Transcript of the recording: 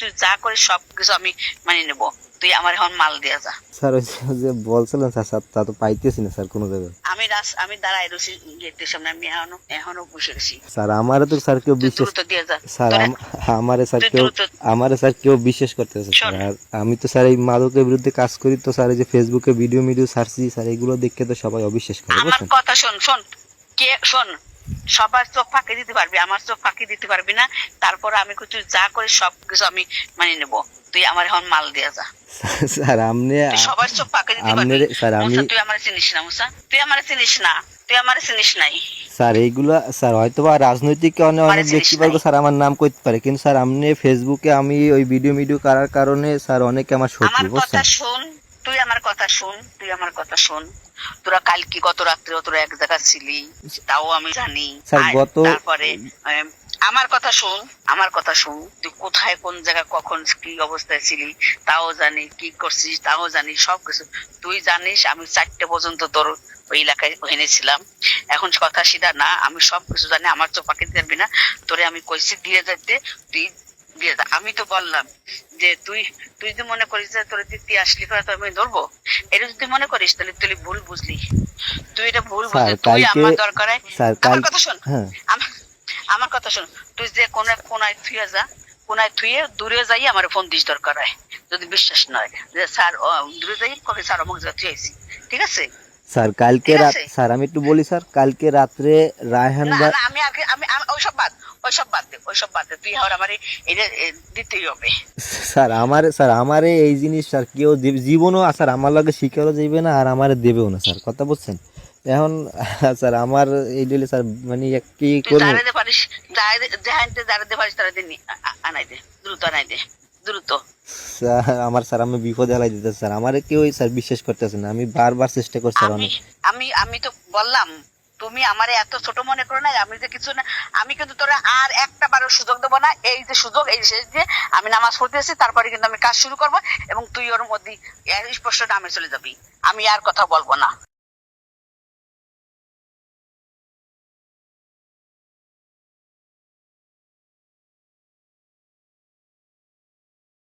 তুই যা করে সব কিছু আমি মানে নেব, তুই আমার এখন মাল দিয়ে যা। স্যার ওই যে বলছিলেন স্যার, স্যার তা তো পাইতেছি না স্যার কোনো জায়গায়। আমি দাঁড়াই রয়েছি গেটের সামনে, আমি এখনো বসে রয়েছি। স্যার আমারে তো স্যার কেউ তুই বিশ্বাস, দ্রুত দিয়ে যা। স্যার তোরা আমারে স্যার তুই কেউ, দ্রুত আমারে স্যার কেউ বিশ্বাস করতেছে স্যার। শোন, আর আমি তো স্যার এই মাদকের বিরুদ্ধে কাজ করি, তো স্যার এই যে ফেসবুকে ভিডিও ছাড়ছি স্যার, এগুলো দেখে তো সবাই অবিশ্বাস করে আমার বুঝছেন। কথা শোন শোন, শোন, সবার চোখ ফাঁকি দিতে পারবি, আমার চোখ ফাঁকি দিতে পারবি না। তারপর আমি তুই যা করে সব কিছু আমি মানে নেব, তুই আমার এখন মাল দিয়ে যা। স্যার আপনি, তুই সবার চোখ ফাঁকি দিতে পারবি। স্যার আমি, মুসা তুই আমার চিনিস না, মুসা তুই আমার চিনিস না, তুই আমার চিনিস নাই, স্যার এইগুলা স্যার হয়তো বা রাজনৈতিক কারণে আমার অনেক চিনিস ব্যক্তিবর্গ নাই। স্যার আমার নাম করতে পারে, কিন্তু স্যার আপনি ফেসবুকে আমি ওই ভিডিও করার কারণে স্যার অনেকে আমার শত্রু আমার কথা বুঝছেন। শোন, তুই আমার কথা শোন, তুই আমার কথা শোন। তোরা কালকে গত রাত্রে তোরা এক জায়গায় ছিলি, তাও আমি জানি। স্যার আর গত, তারপরে আমার কথা শোন, আমার কথা শোন, তুই কোথায় কোন জায়গায় কখন কি অবস্থায় ছিলি তাও জানি, কি করছিস তাও জানি, সবকিছু তুই জানিস। আমি 4টে পর্যন্ত তোর ওই এলাকায় ওখানে ছিলাম। এখন কথা সিধা না, আমি সবকিছু জানি, আমার চোখ পাখি দিবি না। তোরে আমি কইছি দিয়ে যেতে, তুই দিয়ে যা। আমি তো বললাম যে তুই তুই যদি মনে করিস যে তোর দিতে আসলি পরে তো আমি ধরবো, এটা যদি মনে করিস তাহলে তুই ভুল বুঝলি, তুই এটা ভুল স্যার বুঝলি। তুই কালকে, আমার দরকারে, স্যার আমার কথা শোন, হ্যাঁ আমার আমার কথা শোন, তুই যে কোনায় থুয়ে যা, কোনায় থুয়ে দূরে যাই আমার ফোন দিস দরকার হয়। যদি বিশ্বাস নয় যে স্যার দূরে যাই কবে স্যার অমুক জায়গা থুয়ে আইছি, ঠিক আছে? স্যার কালকে ঠিক রাত, আছে, স্যার আমি একটু বলি স্যার, কালকে রাত্রে রায়হান না ভাই, না আমি আগে আমি ওইসব বাদ, ওইসব বাদ দে, তুই আমার আমার এটা দিতেই হবে। স্যার আমারে এই জিনিস স্যার কেউ জীবনও স্যার আমার লগে শিকারও যাইবে না, আর আমারে দেবেও না স্যার, কথা বুঝছেন। এখন স্যার আমার এই দিলে স্যার মানে কি তুই করবো। দাঁড়াতে পারিস, যেহানতে দাঁড়াতে পারিস তারা দিন আনাই দে, দ্রুত আনাই দে, দ্রুত। স্যার আমার, স্যার আমি বিপদে হেলাই দিতে স্যার, আমারে কেউ স্যার বিশ্বাস করতেছে না, আমি বারবার চেষ্টা করছি স্যার আমি অনেক। আমি আমি তো বললাম, তুমি আমারে এত ছোট মনে করো না, আমি যে কিছু না। আমি কিন্তু তোরা আর একটা বারো সুযোগ দেবো না। এই যে সুযোগ, এই শেষ দিয়ে আমি নামাজ পড়তেছি, তারপরে কিন্তু আমি কাজ শুরু করবো এবং তুই ওর মধ্যে স্পষ্ট নামে চলে যাবি। আমি আর কথা বলবো না।